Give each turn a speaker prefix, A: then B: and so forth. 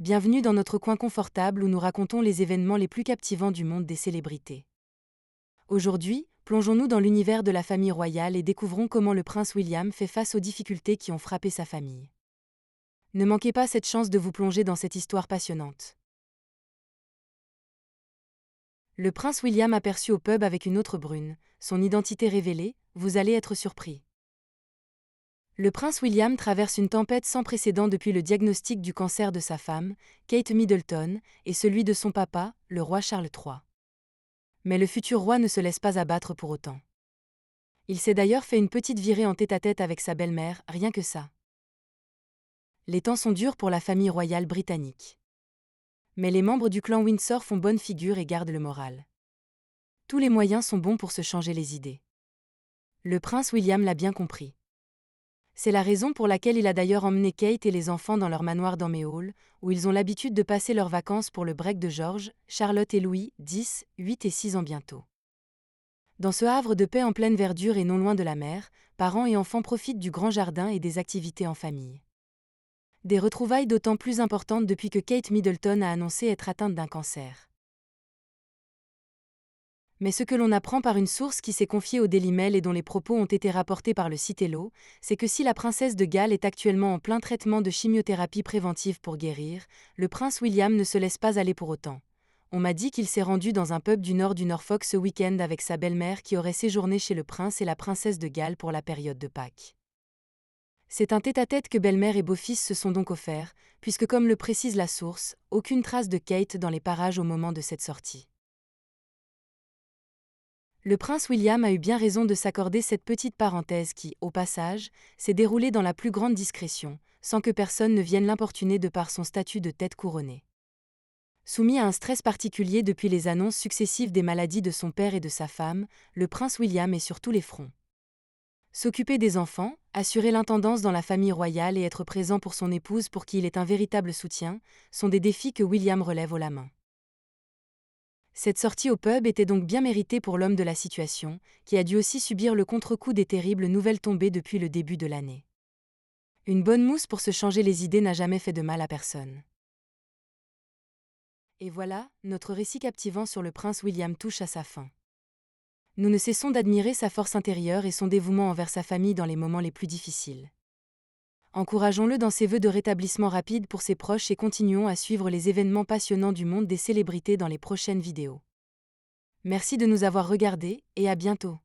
A: Bienvenue dans notre coin confortable où nous racontons les événements les plus captivants du monde des célébrités. Aujourd'hui, plongeons-nous dans l'univers de la famille royale et découvrons comment le prince William fait face aux difficultés qui ont frappé sa famille. Ne manquez pas cette chance de vous plonger dans cette histoire passionnante. Le prince William aperçu au pub avec une autre brune, son identité révélée, vous allez être surpris. Le prince William traverse une tempête sans précédent depuis le diagnostic du cancer de sa femme, Kate Middleton, et celui de son papa, le roi Charles III. Mais le futur roi ne se laisse pas abattre pour autant. Il s'est d'ailleurs fait une petite virée en tête-à-tête avec sa belle-mère, rien que ça. Les temps sont durs pour la famille royale britannique. Mais les membres du clan Windsor font bonne figure et gardent le moral. Tous les moyens sont bons pour se changer les idées. Le prince William l'a bien compris. C'est la raison pour laquelle il a d'ailleurs emmené Kate et les enfants dans leur manoir d'Amehall, où ils ont l'habitude de passer leurs vacances pour le break de George, Charlotte et Louis, 10, 8 et 6 ans bientôt. Dans ce havre de paix en pleine verdure et non loin de la mer, parents et enfants profitent du grand jardin et des activités en famille. Des retrouvailles d'autant plus importantes depuis que Kate Middleton a annoncé être atteinte d'un cancer. Mais ce que l'on apprend par une source qui s'est confiée au Daily Mail et dont les propos ont été rapportés par le site Hello, c'est que si la princesse de Galles est actuellement en plein traitement de chimiothérapie préventive pour guérir, le prince William ne se laisse pas aller pour autant. On m'a dit qu'il s'est rendu dans un pub du nord du Norfolk ce week-end avec sa belle-mère qui aurait séjourné chez le prince et la princesse de Galles pour la période de Pâques. C'est un tête-à-tête que belle-mère et beau-fils se sont donc offerts, puisque comme le précise la source, aucune trace de Kate dans les parages au moment de cette sortie. Le prince William a eu bien raison de s'accorder cette petite parenthèse qui, au passage, s'est déroulée dans la plus grande discrétion, sans que personne ne vienne l'importuner de par son statut de tête couronnée. Soumis à un stress particulier depuis les annonces successives des maladies de son père et de sa femme, le prince William est sur tous les fronts. S'occuper des enfants, assurer l'intendance dans la famille royale et être présent pour son épouse pour qui il est un véritable soutien, sont des défis que William relève haut la main. Cette sortie au pub était donc bien méritée pour l'homme de la situation, qui a dû aussi subir le contre-coup des terribles nouvelles tombées depuis le début de l'année. Une bonne mousse pour se changer les idées n'a jamais fait de mal à personne. Et voilà, notre récit captivant sur le prince William touche à sa fin. Nous ne cessons d'admirer sa force intérieure et son dévouement envers sa famille dans les moments les plus difficiles. Encourageons-le dans ses vœux de rétablissement rapide pour ses proches et continuons à suivre les événements passionnants du monde des célébrités dans les prochaines vidéos. Merci de nous avoir regardés et à bientôt.